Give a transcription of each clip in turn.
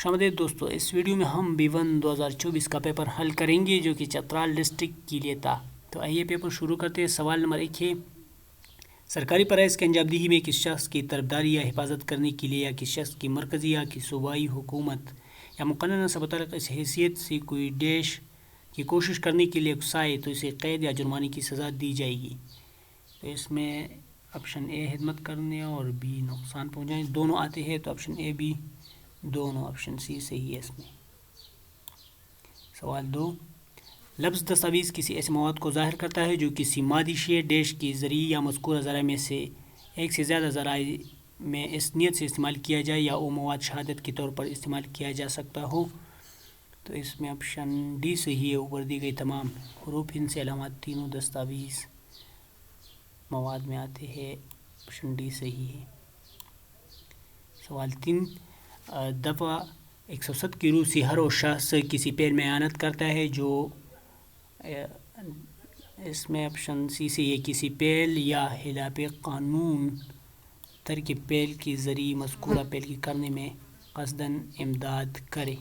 خوش آمدید دوستو، اس ویڈیو میں ہم B1 2024 کا پیپر حل کریں گے جو کہ چترال ڈسٹرکٹ کے لیے تھا۔ تو آئیے پیپر شروع کرتے ہیں۔ سوال نمبر 1 ہے، سرکاری فرائض کی انجام دہی میں کس شخص کی طرفداری یا حفاظت کرنے کے لیے یا کس شخص کی مرکزی یا کی صوبائی حکومت یا مقننہ سے متعلق اس حیثیت سے کوئی ڈیش کی کوشش کرنے کے لیے اکسائے تو اسے قید یا جرمانے کی سزا دی جائے گی۔ تو اس میں آپشن اے خدمت کرنے اور بی نقصان پہنچانے دونوں آتے ہیں، تو آپشن اے بی دونوں، آپشن سی صحیح ہے اس میں۔ سوال 2، لفظ دستاویز کسی ایسے مواد کو ظاہر کرتا ہے جو کسی مادی شے ڈیش کے ذریعے یا مذکورہ ذرائع میں سے ایک سے زیادہ ذرائع میں اس نیت سے استعمال کیا جائے یا وہ مواد شہادت کے طور پر استعمال کیا جا سکتا ہو۔ تو اس میں آپشن ڈی صحیح ہے، اوپر دی گئی تمام حروف ان سے علامات تینوں دستاویز مواد میں آتے ہیں، آپشن ڈی صحیح ہے۔ سوال 3، دفعہ 107 کی روح سے ہر وہ شخص کسی پہل میں اعانت کرتا ہے جو اس میں آپشن سی سے یہ کسی پہل یا خلاف قانون ترک پہل کے ذریعے مذکورہ پہل کی کرنے میں قصداً امداد کرے۔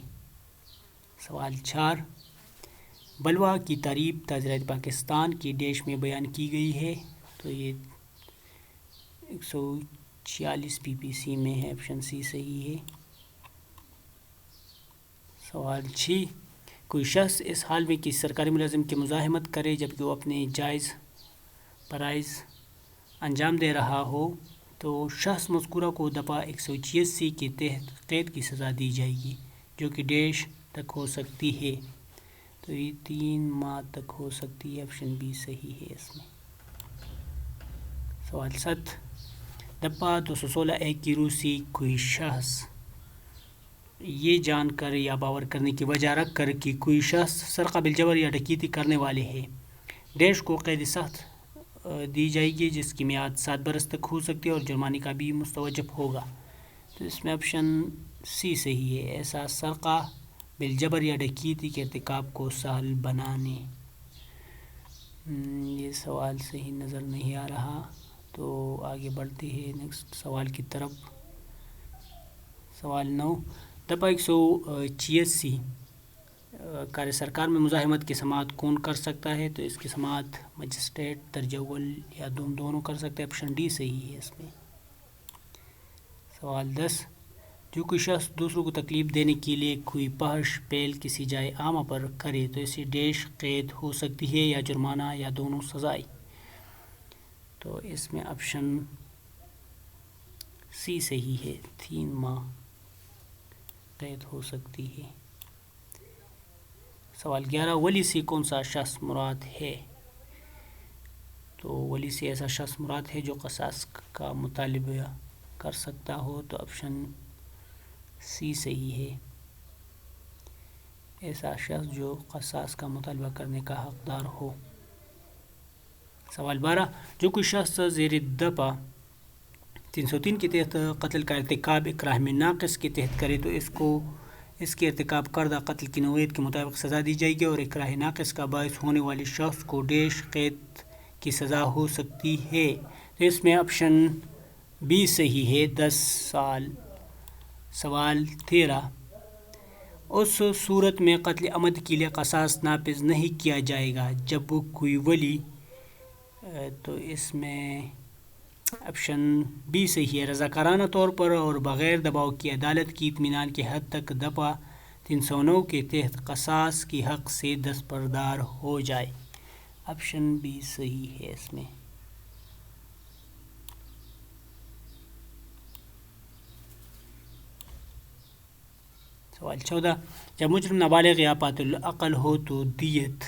سوال 4، بلوا کی تعریف تاجرات پاکستان کی ڈیش میں بیان کی گئی ہے، تو یہ 146 PPC میں ہے، آپشن سی صحیح ہے۔ سوال 6، کوئی شخص اس حال میں کسی سرکاری ملازم کی مزاحمت کرے جبکہ وہ اپنے جائز فرائض انجام دے رہا ہو تو شخص مذکورہ کو دفعہ 186 کے تحت قید کی سزا دی جائے گی جو کہ ڈیش تک ہو سکتی ہے، تو یہ 3 ماہ تک ہو سکتی ہے، آپشن بی صحیح ہے اس میں۔ سوال 7، دفعہ 216 کی روح سے کوئی شخص یہ جان کر یا باور کرنے کی وجہ رکھ کر کہ کوئی شخص سرقہ بالجبر یا ڈکیتی کرنے والے ہے ڈیش کو قید سخت دی جائے گی جس کی میعاد 7 برس تک ہو سکتی ہے اور جرمانے کا بھی مستوجب ہوگا، تو اس میں آپشن سی صحیح ہے، ایسا سرقہ بالجبر یا ڈکیتی کے ارتکاب کو سہل بنانے۔ یہ سوال صحیح نظر نہیں آ رہا، تو آگے بڑھتے ہیں نیکسٹ سوال کی طرف۔ سوال 9، دفعہ 186 کار سرکار میں مزاحمت کی سماعت کون کر سکتا ہے، تو اس کی سماعت مجسٹریٹ درجہ اول یا دونوں کر سکتے ہیں، آپشن ڈی صحیح ہے اس میں۔ سوال 10، جو کوئی شخص دوسروں کو تکلیف دینے کے لیے کوئی فحش پہل کسی جائے عامہ پر کرے تو اسے ڈیش قید ہو سکتی ہے یا جرمانہ یا دونوں سزائیں، تو اس میں آپشن سی صحیح ہے، 3 ماہ قید ہو سکتی ہے۔ سوال 11، ولی سے کون سا شخص مراد ہے، تو ولی سے ایسا شخص مراد ہے جو قصاص کا مطالبہ کر سکتا ہو، تو آپشن سی صحیح ہے، ایسا شخص جو قصاص کا مطالبہ کرنے کا حقدار ہو۔ سوال 12، جو کوئی شخص زیر دفعہ 303 کے تحت قتل کا ارتکاب اکراہ میں ناقص کے تحت کرے تو اس کے ارتکاب کردہ قتل کی نوعیت کے مطابق سزا دی جائے گی اور اکراہ ناقص کا باعث ہونے والے شخص کو ڈیش قید کی سزا ہو سکتی ہے، تو اس میں آپشن بی صحیح ہے، 10 سال۔ سوال 13، اس صورت میں قتل عمد کے لیے قصاص نافذ نہیں کیا جائے گا جب کوئی ولی، تو اس میں آپشن بی صحیح ہے، رضاکارانہ طور پر اور بغیر دباؤ کی عدالت کی اطمینان کے حد تک دفعہ 309 کے تحت قصاص کے حق سے دستبردار ہو جائے، آپشن بی صحیح ہے اس میں۔ سوال 14، جب مجرم نابالغ یا پات العقل ہو تو دیت،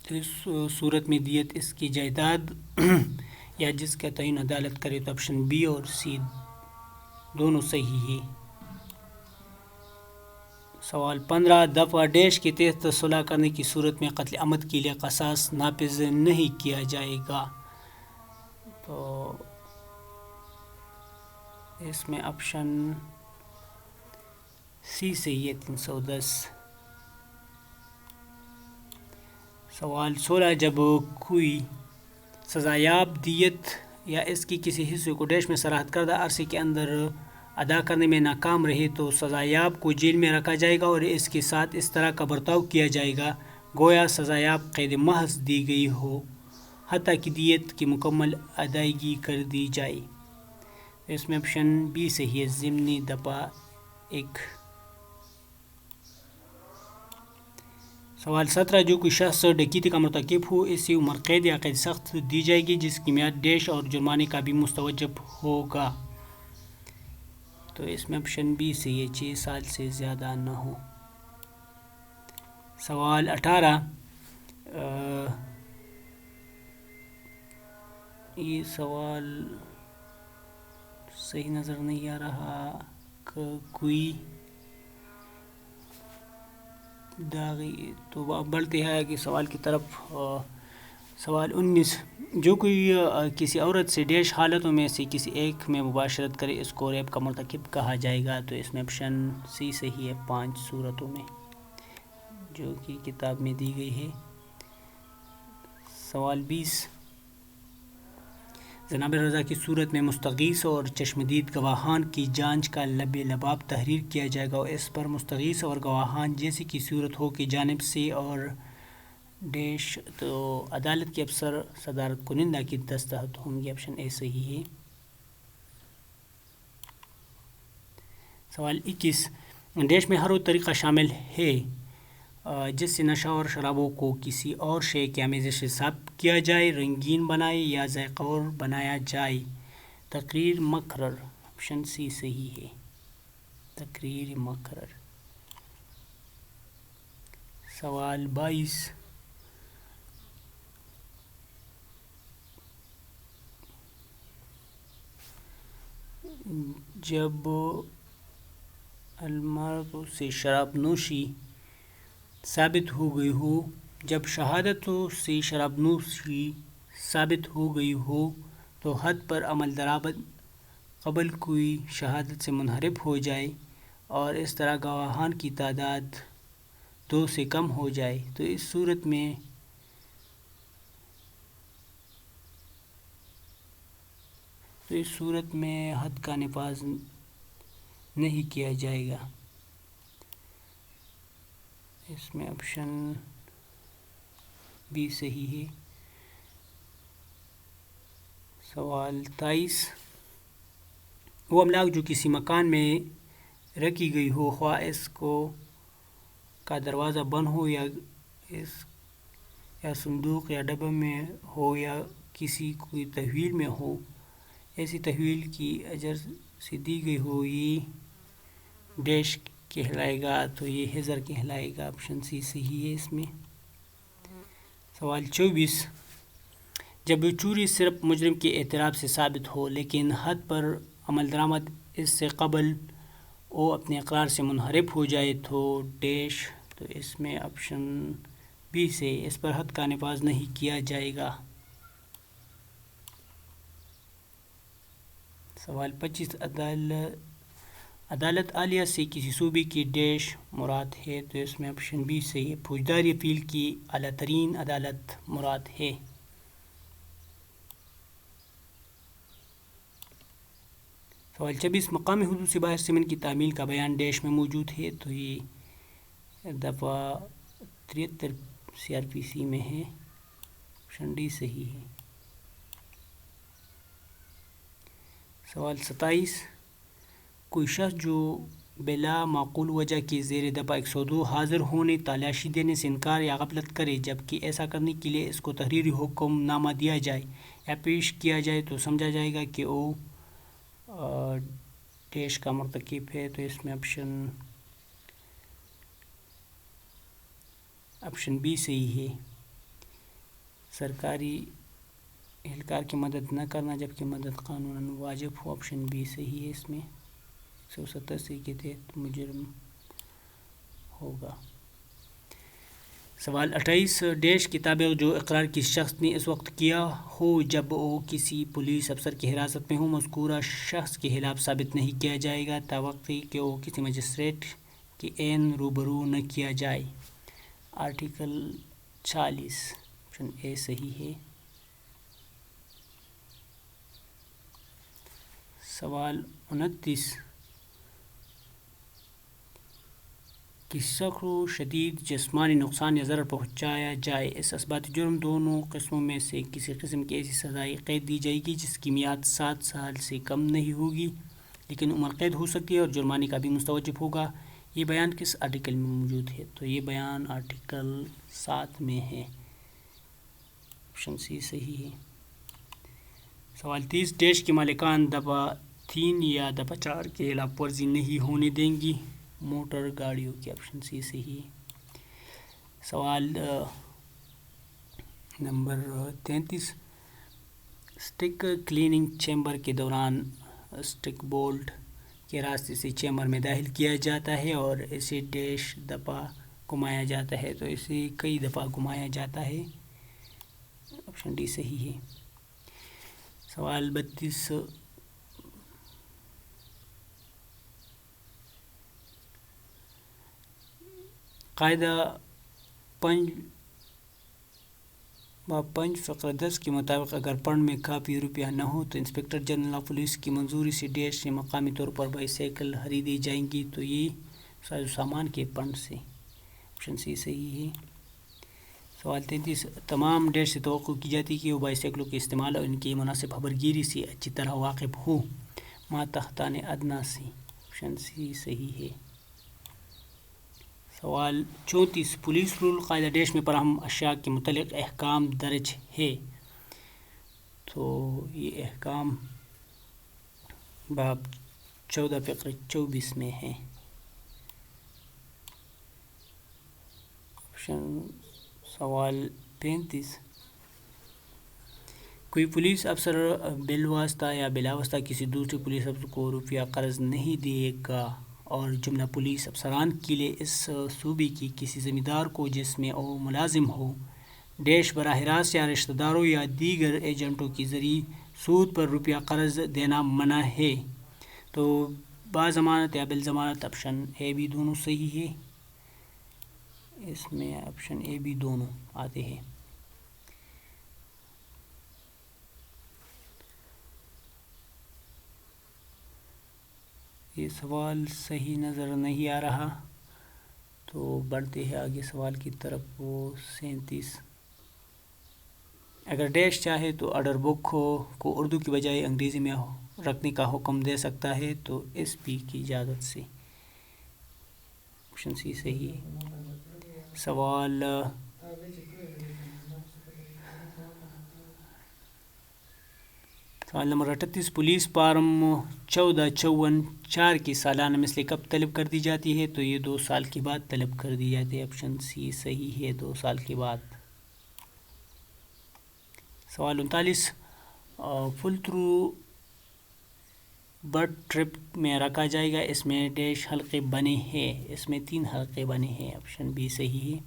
تو اس صورت میں دیت اس کی جائیداد یا جس کا تعین عدالت کرے، تو آپشن بی اور سی دونوں صحیح ہے۔ سوال 15، دفعہ ڈیش کے تحت صلح کرنے کی صورت میں قتل عمد کے لیے قصاص نافذ نہیں کیا جائے گا، تو اس میں آپشن سی صحیح ہے، 310۔ سوال 16، جب کوئی سزایاب دیت یا اس کی کسی حصے کو ڈیش میں سراحت کردہ عرصے کے اندر ادا کرنے میں ناکام رہے تو سزایاب کو جیل میں رکھا جائے گا اور اس کے ساتھ اس طرح کا برتاؤ کیا جائے گا گویا سزایاب قید محض دی گئی ہو حتیٰ کہ دیت کی مکمل ادائیگی کر دی جائے۔ اس میں آپشن بی صحیح ہے، ضمنی دفعہ 1۔ سوال 17، جو کوئی شخص ڈکیتی کا مرتکب ہو اسے عمر قید یا قید سخت دی جائے گی جس کی میعاد ڈیش اور جرمانے کا بھی مستوجب ہوگا۔ تو اس میں آپشن بی صحیح ہے، 6 سال سے زیادہ نہ ہو۔ سوال 18، یہ سوال صحیح نظر نہیں آ رہا کہ کوئی داغی، تو اب بڑھتے ہیں کہ سوال کی طرف۔ سوال 19، جو کوئی کسی عورت سے ڈیش حالتوں میں سے کسی ایک میں مباشرت کرے اس کو ریپ کا مرتکب کہا جائے گا۔ تو اس میں آپشن سی صحیح ہے، 5 صورتوں میں جو کہ کتاب میں دی گئی ہے۔ سوال 20، جناب رضا کی صورت میں مستغیث اور چشمدید گواہان کی جانچ کا لب لباب تحریر کیا جائے گا اور اس پر مستغیث اور گواہان جیسی کی صورت ہو کی جانب سے اور ڈیش تو عدالت کے افسر صدارت کنندہ کی دستخط ہوں گے۔ آپشن اے صحیح ہے۔ سوال 21، ڈیش میں ہر وہ طریقہ شامل ہے جس سے نشہ اور شرابوں کو کسی اور شے کے آمیزش سے ثابت کیا جائے، رنگین بنائے یا ذائقہ اور بنایا جائے۔ تقریر مقرر، آپشن سی صحیح ہے، تقریر مقرر۔ سوال 22، جب المرء سے شراب نوشی ثابت ہو گئی ہو، جب شہادتوں سے شراب نوشی ثابت ہو گئی ہو تو حد پر عمل درآمد قبل کوئی شہادت سے منحرف ہو جائے اور اس طرح گواہان کی تعداد 2 سے کم ہو جائے تو اس صورت میں حد کا نفاذ نہیں کیا جائے گا۔ اس میں آپشن بی صحیح ہے۔ سوال 23، وہ املاک جو کسی مکان میں رکھی گئی ہو خواہ اس کا دروازہ بند ہو یا صندوق یا ڈبہ میں ہو یا کسی کوئی تحویل میں ہو، ایسی تحویل کی اجر سے دی گئی ہو، یہ ڈیش کہلائے گا، تو یہ حضر کہلائے گا۔ آپشن سی صحیح ہے اس میں۔ سوال 24، جب چوری صرف مجرم کے اعتراف سے ثابت ہو لیکن حد پر عمل درآمد اس سے قبل وہ اپنے اقرار سے منحرف ہو جائے تو ڈیش، تو اس میں آپشن بی سے اس پر حد کا نفاذ نہیں کیا جائے گا۔ سوال 25، عدالت عالیہ سے کسی صوبے کی ڈیش مراد ہے، تو اس میں آپشن بی صحیح ہے، فوجداری اپیل کی اعلیٰ ترین عدالت مراد ہے۔ سوال 26، مقامی حدود سے باہر سمن کی تعمیل کا بیان ڈیش میں موجود ہے، تو یہ دفعہ 73 CRPC میں ہے، آپشن ڈی صحیح ہے۔ سوال 27، کوئی شخص جو بلا معقول وجہ کے زیر دفعہ 102 حاضر ہونے، تلاشی دینے سے انکار یا غفلت کرے جبکہ ایسا کرنے کے لیے اس کو تحریری حکم نامہ دیا جائے یا پیش کیا جائے تو سمجھا جائے گا کہ وہ ڈیش کا مرتکب ہے۔ تو اس میں آپشن بی صحیح ہے، سرکاری اہلکار کی مدد نہ کرنا جبکہ مدد قانوناً واجب ہو۔ آپشن بی صحیح ہے، اس میں 187 کے تحت مجرم ہوگا۔ سوال 28، ڈیش کے تابع جو اقرار کسی شخص نے اس وقت کیا ہو جب وہ کسی پولیس افسر کی حراست میں ہو مذکورہ شخص کے خلاف ثابت نہیں کیا جائے گا تاوقع کہ وہ کسی مجسٹریٹ کے عین روبرو نہ کیا جائے۔ آرٹیکل 40، آپشن اے صحیح ہے۔ سوال 29، کسی شخص کو شدید جسمانی نقصان یا ضرر پہنچایا جائے، اس اسباتی جرم دونوں قسموں میں سے کسی قسم کی ایسی سزائے قید دی جائے گی جس کی میعاد 7 سال سے کم نہیں ہوگی، لیکن عمر قید ہو سکتی ہے اور جرمانے کا بھی مستوجب ہوگا۔ یہ بیان کس آرٹیکل میں موجود ہے؟ تو یہ بیان آرٹیکل 7 میں ہے، آپشن سی صحیح ہے۔ سوال 30، ڈیش کے مالکان دفعہ 3 یا دفعہ 4 کی خلاف ورزی نہیں ہونے دیں گی؟ موٹر گاڑیوں کی، آپشن سی صحیح ہے۔ سوال نمبر 33، اسٹک کلیننگ چیمبر کے دوران اسٹک بولٹ کے راستے سے چیمبر میں داخل کیا جاتا ہے اور اسے ڈیش دفعہ گھمایا جاتا ہے، تو اسے کئی دفعہ گھمایا جاتا ہے، آپشن ڈی صحیح ہے۔ سوال 32، قاعدہ 5 فقرہ 10 کے مطابق اگر فنڈ میں کافی روپیہ نہ ہو تو انسپکٹر جنرل آف پولیس کی منظوری سے ڈیش سے مقامی طور پر بائی سائیکل خریدی جائیں گی؟ تو یہ ساز و سامان کے فنڈ سے، آپشن سی صحیح ہے۔ سوال 33، تمام ڈیش سے توقع کی جاتی ہے کہ وہ بائی سائیکلوں کے استعمال اور ان کی مناسب خبرگیری سے اچھی طرح واقف ہو ماتحتان ادنیٰ سے، آپشن سی صحیح ہے۔ سوال 34، پولیس رول قاعدہ ڈیش میں فراہم اشیاء کے متعلق احکام درج ہے؟ تو یہ احکام باب 14 فقرہ 24 میں ہے، آپشن۔ سوال 35، کوئی پولیس افسر بالواسطہ یا بلا واسطہ کسی دوسرے پولیس افسر کو روپیہ قرض نہیں دے گا اور جملہ پولیس افسران کے لیے اس صوبے کی کسی ذمہ دار کو جس میں وہ ملازم ہو ڈیش براہ راست یا رشتہ داروں یا دیگر ایجنٹوں کے ذریعے سود پر روپیہ قرض دینا منع ہے، تو باضمانت یا بالضمانت، آپشن اے بی دونوں صحیح ہے، اس میں آپشن اے بی دونوں آتے ہیں۔ یہ سوال صحیح نظر نہیں آ رہا، تو بڑھتے ہیں آگے سوال کی طرف۔ وہ 37، اگر ڈیش چاہے تو آرڈر بک کو اردو کی بجائے انگریزی میں رکھنے کا حکم دے سکتا ہے، تو ایس پی کی اجازت سے، آپشن سی صحیح ہے۔ سوال نمبر 38، پولیس فارم 1454 کی سالانہ مثلِ کب طلب کر دی جاتی ہے؟ تو یہ 2 سال کے بعد طلب کر دی جاتی ہے، آپشن سی صحیح ہے، 2 سال کے بعد۔ سوال 39، فل تھرو بٹ ٹرپ میں رکھا جائے گا، اس میں ڈیش حلقے بنے ہیں؟ اس میں 3 حلقے بنے ہیں، آپشن بی صحیح ہے۔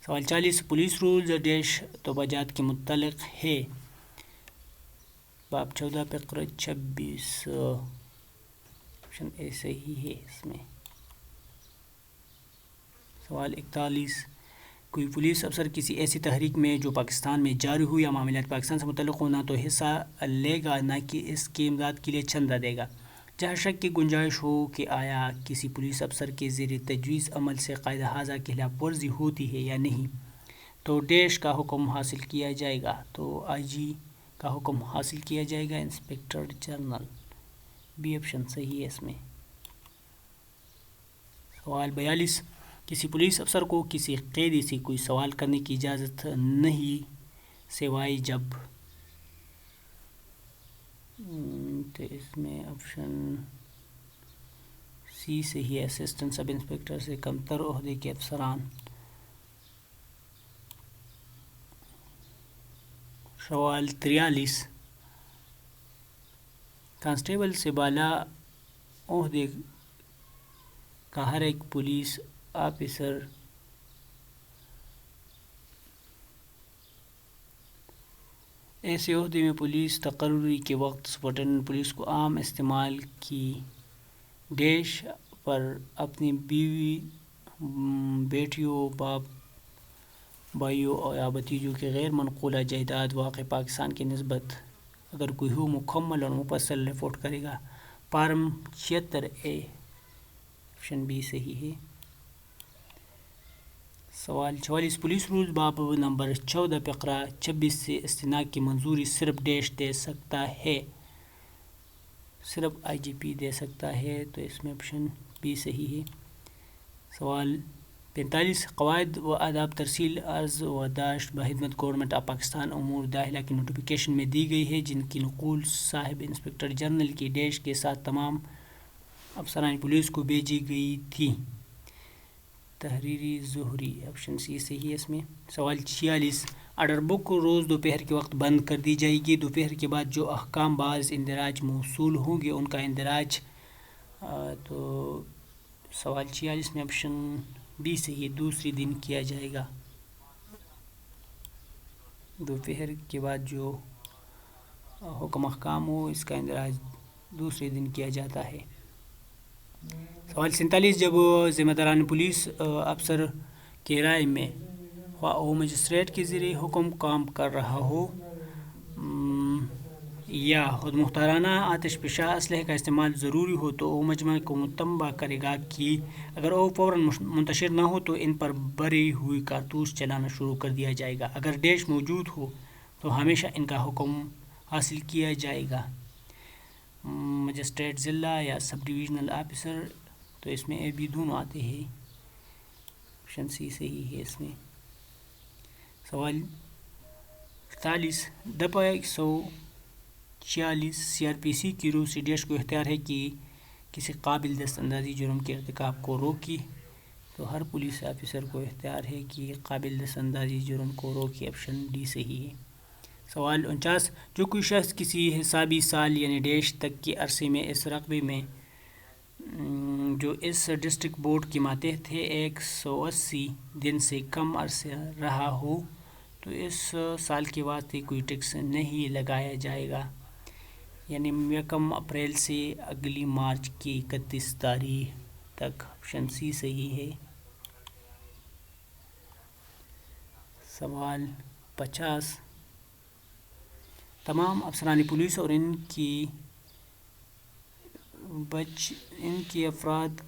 سوال 40، پولیس رولز ڈیش توجہات کے متعلق ہے؟ باب 14 فقرہ 26، آپشن اے صحیح ہے اس میں۔ سوال 41، کوئی پولیس افسر کسی ایسی تحریک میں جو پاکستان میں جاری ہو یا معاملات پاکستان سے متعلق ہو نہ تو حصہ لے گا نہ کہ اس کے امداد کے لیے چندہ دے گا، جہاں شک کی گنجائش ہو کہ آیا کسی پولیس افسر کے زیر تجویز عمل سے قاعدہ ہاذا کی خلاف ورزی ہوتی ہے یا نہیں، تو ڈیش کا حکم حاصل کیا جائے گا، تو آئی جی کا حکم حاصل کیا جائے گا، انسپکٹر جنرل، بی آپشن صحیح ہے اس میں۔ سوال 42، کسی پولیس افسر کو کسی قیدی سے کوئی سوال کرنے کی اجازت نہیں سوائے جب، تو اس میں آپشن سی صحیح ہے، اسسٹنٹ سب انسپکٹر سے کمتر عہدے کے افسران۔ سوال 43، کانسٹیبل سے بالا عہدے کا ہر ایک پولیس آفیسر ایسے عہدے میں پولیس تقرری کے وقت سپرنٹنڈنٹ پولیس کو عام استعمال کی ڈیش پر اپنی بیوی، بیٹیوں، باپ، بھائیوں یا بھتیجوں کے غیر منقولہ جائیداد واقع پاکستان کی نسبت اگر کوئی ہو مکمل اور مفصل رپورٹ کرے گا، فارم 76A، آپشن بی صحیح ہے۔ سوال 44 پولیس رولز باب نمبر 14 فقرہ 26 سے استثناء کی منظوری صرف ڈیش دے سکتا ہے، صرف آئی جی پی دے سکتا ہے، تو اس میں آپشن بی صحیح ہے۔ سوال 45 قواعد و آداب ترسیل عرض و داشت بخدمت گورنمنٹ آف پاکستان امور داخلہ کی نوٹیفیکیشن میں دی گئی ہے، جن کی نقول صاحب انسپکٹر جنرل کی ڈیش کے ساتھ تمام افسران پولیس کو بھیجی گئی تھی۔ تحریری ظہری آپشن سی صحیح ہے اس میں۔ سوال 46 آرڈر بک روز دوپہر کے وقت بند کر دی جائے گی، دوپہر کے بعد جو احکام باز اندراج موصول ہوں گے ان کا اندراج، تو سوال 46 میں آپشن بی صحیح ہے، دوسری دن کیا جائے گا، دوپہر کے بعد جو حکم احکام ہو اس کا اندراج دوسرے دن کیا جاتا ہے۔ سوال 47 جب ذمہ داران پولیس افسر کی رائے میں خواہ وہ مجسٹریٹ کے زیر حکم کام کر رہا ہو یا خود مختارانہ آتش فشاں اسلحے کا استعمال ضروری ہو، تو وہ مجمع کو متنبہ کرے گا کہ اگر وہ فوراً منتشر نہ ہو تو ان پر بری ہوئی کارتوس چلانا شروع کر دیا جائے گا، اگر ڈیش موجود ہو تو ہمیشہ ان کا حکم حاصل کیا جائے گا، مجسٹریٹ ضلع یا سب ڈویژنل آفیسر، تو اس میں اے بی دونوں آتے ہیں، آپشن سی صحیح ہے اس میں۔ سوال 48 دفعہ 146 سی آر پی سی کی روح سے ڈیش کو اختیار ہے کہ کسی قابل دست اندازی جرم کے ارتکاب کو روکی، تو ہر پولیس آفیسر کو اختیار ہے کہ قابل دست اندازی جرم کو روکی، آپشن ڈی صحیح ہے۔ سوال 49 جو کوئی شخص کسی حسابی سال یعنی ڈیش تک کے عرصے میں اس رقبے میں جو اس ڈسٹرکٹ بورڈ کے ماتحت ہے 180 دن سے کم عرصہ رہا ہو، تو اس سال کے واسطے کوئی ٹیکس نہیں لگایا جائے گا، یعنی 1 اپریل سے اگلی مارچ کی 31 تاریخ تک، آپشن سی صحیح ہے۔ سوال 50 تمام افسران پولیس اور ان کے افراد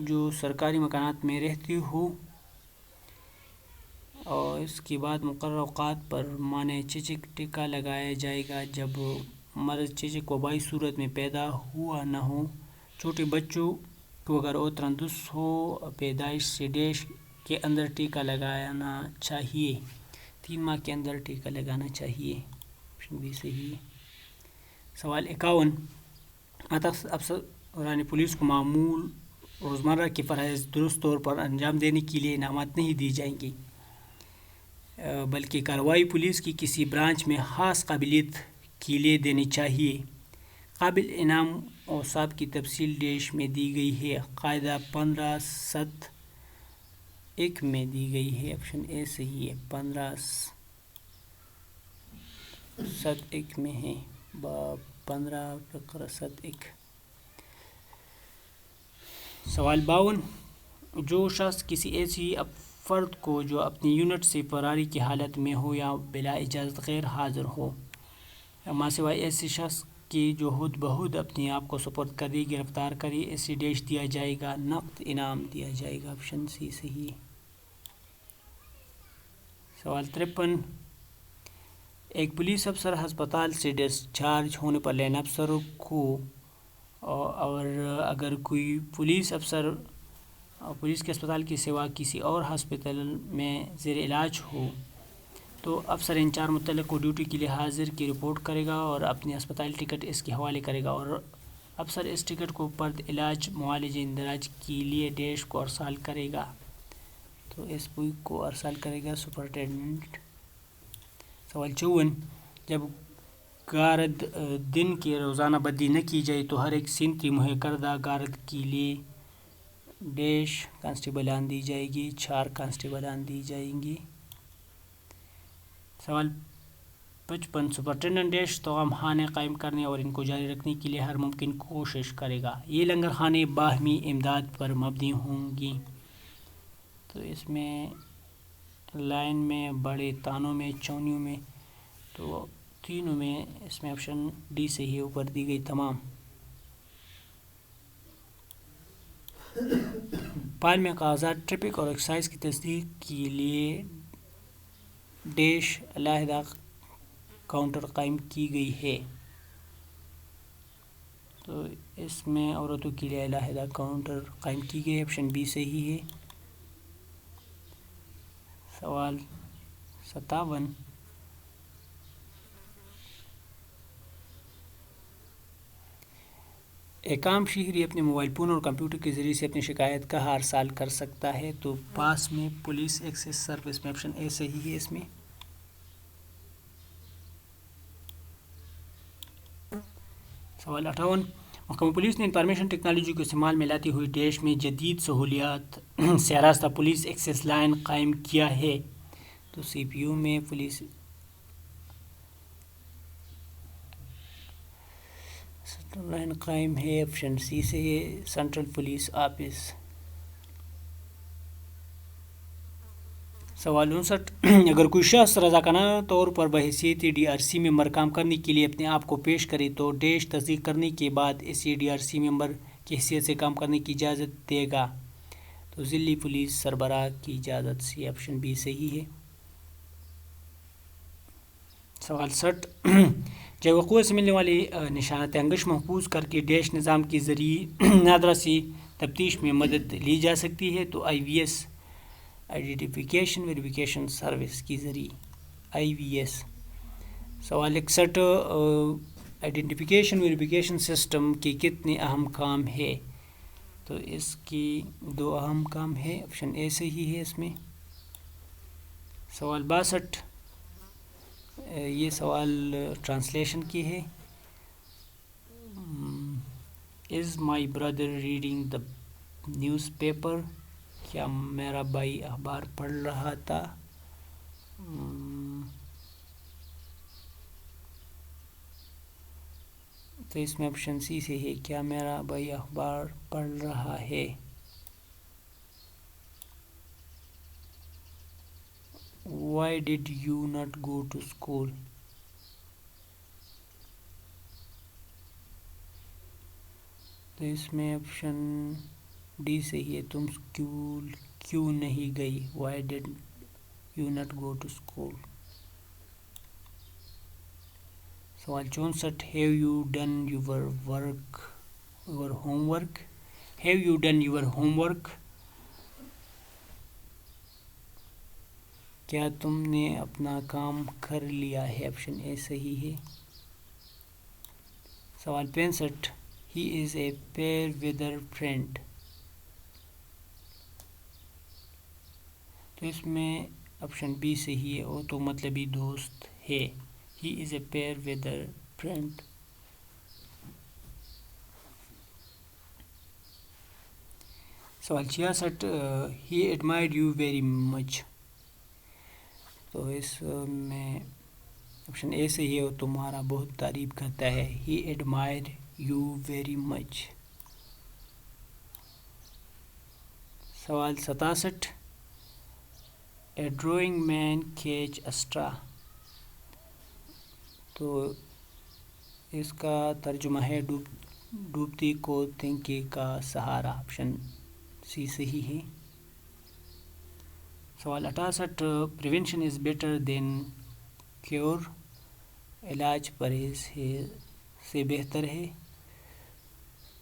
جو سرکاری مکانات میں رہتے ہو اور اس کے بعد مقررہ اوقات پر مانع چیچک ٹیکہ لگایا جائے گا جب مرض چیچک وبائی صورت میں پیدا ہوا نہ ہو، چھوٹے بچوں کو اگر وہ تندرست ہو پیدائش سے ڈیش کے اندر ٹیکہ لگانا چاہیے، 3 ماہ کے اندر ٹیکہ لگانا چاہیے، آپشن بی صحیح ہے۔ سوال 51 افسران پولیس کو معمول روزمرہ کے فرائض درست طور پر انجام دینے کے لیے انعامات نہیں دی جائیں گے، بلکہ کارروائی پولیس کی کسی برانچ میں خاص قابلیت کے لیے دینی چاہیے، قابل انعام اوصاف کی تفصیل ڈیش میں دی گئی ہے، قاعدہ 15(7)(1) میں دی گئی ہے، آپشن اے صحیح ہے، 15(7)(1) میں ہے، باب 15 فقرہ 7(1). سوال 52 جو شخص کسی ایسی فرد کو جو اپنی یونٹ سے فراری کی حالت میں ہو یا بلا اجازت غیر حاضر ہو ماں سوائے ایسے شخص کے جو خود بخود اپنے آپ کو سپرد کرے گرفتار کرے، اسے ڈیش دیا جائے گا، نقد انعام دیا جائے گا، آپشن سی صحیح ہے۔ سوال 53 ایک پولیس افسر ہسپتال سے ڈسچارج ہونے پر لین افسر کو اور اگر کوئی پولیس افسر پولیس کے اسپتال کے سوا کسی اور ہسپتال میں زیر علاج ہو تو افسر انچارج متعلق کو ڈیوٹی کے لیے حاضر کی رپورٹ کرے گا اور اپنی اسپتالی ٹکٹ اس کے حوالے کرے گا، اور افسر اس ٹکٹ کو فرد علاج معالجے اندراج کے لیے ڈیش کو ارسال کرے گا، تو اس بک کو ارسال کرے گا سپرنٹینڈنٹ۔ سوال 54 جب گارد دن کی روزانہ بدی نہ کی جائے تو ہر ایک سنتی مہیا کردہ گارد کے لیے ڈیش کانسٹیبلان دی جائے گی، 4 کانسٹیبلان دی جائیں گی۔ سوال 55 سپرنٹینڈنٹ ڈیش توام خانے قائم کرنے اور ان کو جاری رکھنے کے لیے ہر ممکن کوشش کرے گا، یہ لنگر خانے باہمی امداد پر مبنی ہوں گی، تو اس میں لائن میں بڑے تانوں میں چونیوں میں، تو تینوں میں اس میں آپشن ڈی صحیح ہے، اوپر دی گئی تمام۔ فائل میں کاغذات ٹریفک اور ایکسائز کی تصدیق کے لیے ڈیش علیحدہ کاؤنٹر قائم کی گئی ہے. تو اس میں عورتوں کے لیے علیحدہ کاؤنٹر قائم کی گئی ہے. آپشن بی صحیح ہے. سوال 57. ایک عام شہری اپنے موبائل فون اور کمپیوٹر کے ذریعے سے اپنی شکایت کا ارسال کر سکتا ہے. تو پاس میں پولیس ایکسیس سروس میں آپشن اے صحیح ہے. اس میں سوال 58. محکمہ پولیس نے انفارمیشن ٹیکنالوجی کو استعمال میں لاتے ہوئے ڈیش میں جدید سہولیات سے آراستہ پولیس ایکسیس لائن قائم کیا ہے. تو سی پی یو میں پولیس لائن قائم ہے. آپشن سی سے ہے سینٹرل پولیس آفس. سوال 59. اگر کوئی شخص رضاکارانہ طور پر بحیثیت ڈی آر سی ممبر کام کرنے کے لیے اپنے آپ کو پیش کرے تو ڈیش تصدیق کرنے کے بعد اسے ڈی آر سی ممبر کی حیثیت سے کام کرنے کی اجازت دے گا. تو ضلعی پولیس سربراہ کی اجازت سے. آپشن بی صحیح ہے. سوال 60. جب وقوع سے ملنے والی نشانات انگشت محفوظ کر کے ڈیش نظام کے ذریعے نادرہ سے تفتیش میں مدد لی جا سکتی ہے. تو آئی V S identification verification service کے ذریعے. آئی وی ایس. سوال 61. آئیڈینٹیفیکیشن ویریفیکیشن سسٹم کے کتنے اہم کام ہے؟ تو اس کی 2 اہم کام ہے. آپشن اے صحیح ہے. اس میں سوال 62. یہ سوال ٹرانسلیشن کی ہے. Is my brother reading the news paper? کیا میرا بھائی اخبار پڑھ رہا تھا؟ تو اس میں آپشن سی سے ہے کیا میرا بھائی اخبار پڑھ رہا ہے. Why did you not go to school? تو اس میں آپشن ڈی صحیح ہے. تم اسکول کیوں نہیں گئی؟ Why did you not go to school? سوال 64. Have you done your homework? Have you done your homework? کیا تم نے اپنا کام کر لیا ہے؟ آپشن اے صحیح ہے. سوال 65. He is a fair weather friend. تو اس میں آپشن بی صحیح ہے. وہ تو مطلبی دوست ہے. He is a fair weather friend. سوال 66. He admired you very much. تو اس میں آپشن اے صحیح ہے. وہ تمہارا بہت تعریف کرتا ہے. He admired you very much. سوال 67. A drawing man catch a straw. تو اس کا ترجمہ ہے ڈوبتی کو تنکے کا سہارا. آپشن سی صحیح ہے. سوال 68. Prevention is better than cure. علاج پرہیز سے بہتر ہے.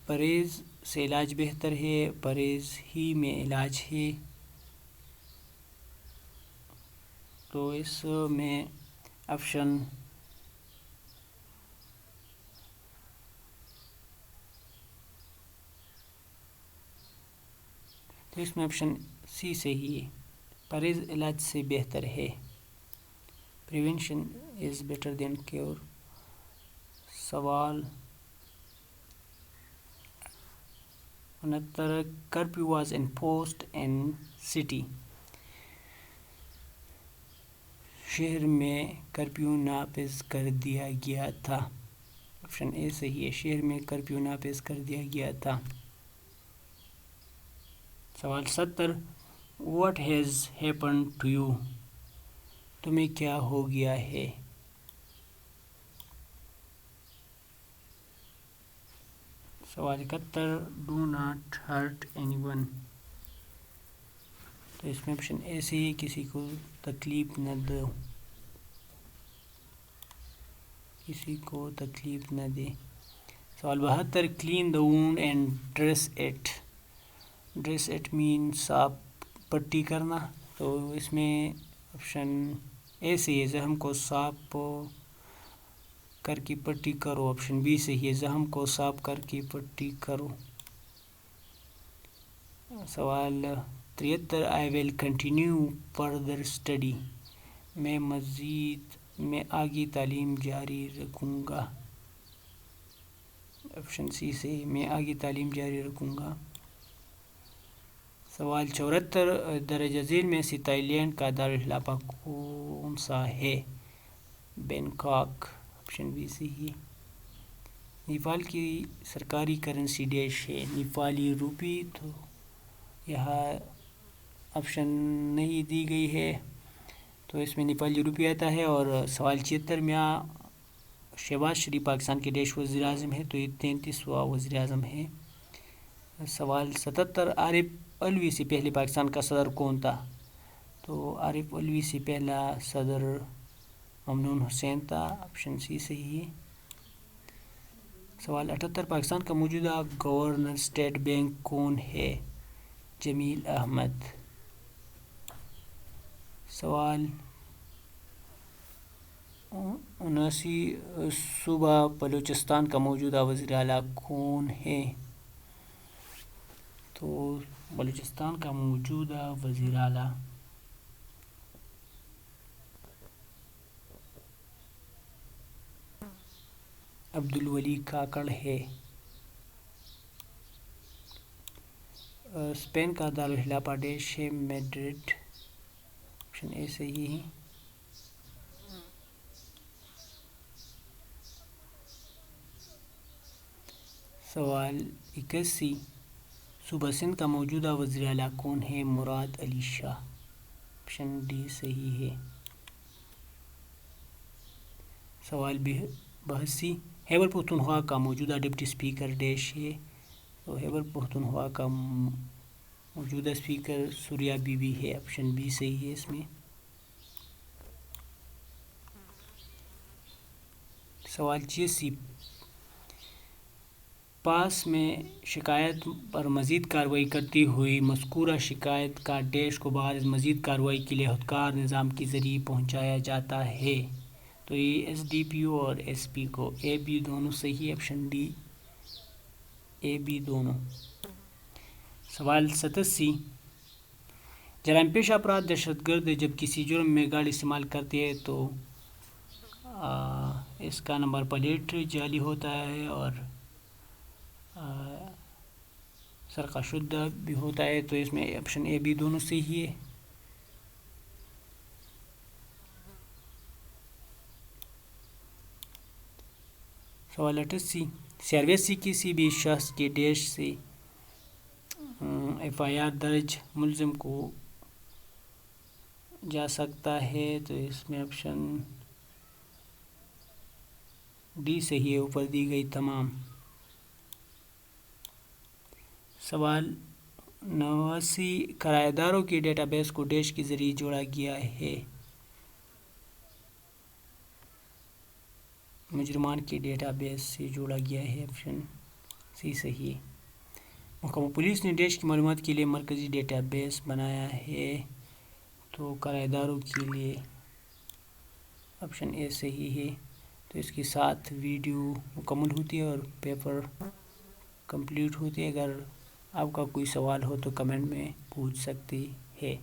پرہیز سے علاج بہتر ہے. پرہیز ہی میں علاج ہے. تو اس میں آپشن سی صحیح ہے. پرہیز علاج سے بہتر ہے. Prevention is better than cure. سوال 69. Curfew was enforced in city. شہر میں کرفیو نافذ کر دیا گیا تھا. آپشن اے صحیح ہے. شہر میں کرفیو نافذ کر دیا گیا تھا. سوال 70. What has happened to you. تمہیں کیا ہو گیا ہے؟ سوال 71. Do not hurt anyone. تو اس میں آپشن اے سے ہی کسی کو تکلیف نہ دو، کسی کو تکلیف نہ دے۔ سوال 72 clean the Wundt and dress it. Dress it mean صاف پٹی کرنا، تو اس میں آپشن اے سے یہ زخم کو صاف کر کے پٹی کرو، آپشن بی سے یہ زخم کو صاف کر کے پٹی کرو۔ سوال 73 آئی ول کنٹینیو فردر اسٹڈی۔ میں آگے تعلیم جاری رکھوں گا، آپشن سی سے میں آگے تعلیم جاری رکھوں گا۔ سوال 74 درجہ ذیل میں سے تائی لینڈ کا دارالخلافہ کون سا ہے؟ بینکاک، آپشن بی سے ہی۔ نیپال کی سرکاری کرنسی ڈیش ہے، نیپالی روپی، تو یہاں آپشن نہیں دی گئی ہے، تو اس میں نیپالی روپی آتا ہے۔ اور سوال 76 میاں شہباز شریف پاکستان کے ڈیش وزیر اعظم ہے، تو یہ 33واں وزیر اعظم ہے۔ سوال 77 عارف علوی سے پہلے پاکستان کا صدر کون تھا؟ تو عارف علوی سے پہلا صدر ممنون حسین تھا، آپشن سی صحیح ہے۔ سوال 78 پاکستان کا موجودہ گورنر اسٹیٹ بینک کون ہے؟ جمیل احمد۔ سوال 79 صوبہ بلوچستان کا موجودہ وزیر اعلیٰ کون ہے؟ تو بلوچستان کا موجودہ وزیر اعلیٰ عبدالولی کاکڑ ہے۔ اسپین کا دارالخلافہ ڈیش ہے، میڈرڈ، آپشن اے صحیح ہے۔ سوال 81 صوبہ سندھ کا موجودہ وزیر اعلیٰ کون ہے؟ مراد علی شاہ، آپشن ڈی صحیح ہے۔ سوال 82 خیبر پختونخوا کا موجودہ ڈپٹی اسپیکر ڈیش ہے، تو خیبر پختونخوا کا موجودہ اسپیکر سوریہ بی بی ہے، آپشن بی صحیح ہے اس میں۔ سوال 86 پاس میں شکایت پر مزید کارروائی کرتے ہوئے مذکورہ شکایت کا ڈیش کو بعد مزید کارروائی کے لیے خودکار نظام کے ذریعے پہنچایا جاتا ہے، تو یہ ایس ڈی پی او اور ایس پی کو، اے بی دونوں صحیح، آپشن ڈی اے بی دونوں۔ سوال 87 جرائم پیشہ افراد دہشت گرد جب کسی جرم میں گاڑی استعمال کرتے ہیں تو اس کا نمبر پلیٹ جعلی ہوتا ہے اور سرقہ شدہ بھی ہوتا ہے، تو اس میں آپشن اے بی دونوں صحیح ہے۔ سوال 88 CRPC کسی بھی شخص کے ڈیش سے ایف آئی آر درج ملزم کو جا سکتا ہے، تو اس میں آپشن ڈی صحیح ہے، اوپر دی گئی تمام۔ سوال 89 کرایہ داروں کے ڈیٹا بیس کو ڈیش کے ذریعے جوڑا گیا ہے، مجرمان کے ڈیٹا بیس سے جوڑا گیا ہے، آپشن سی صحیح ہے۔ محکمہ پولیس نے ڈیش کی معلومات کے لیے مرکزی ڈیٹا بیس بنایا ہے، تو کرایہ داروں کے لیے آپشن اے صحیح ہے۔ تو اس کے ساتھ ویڈیو مکمل ہوتی ہے اور پیپر کمپلیٹ ہوتی ہے۔ اگر آپ کا کوئی سوال ہو تو کمنٹ میں پوچھ سکتے ہیں۔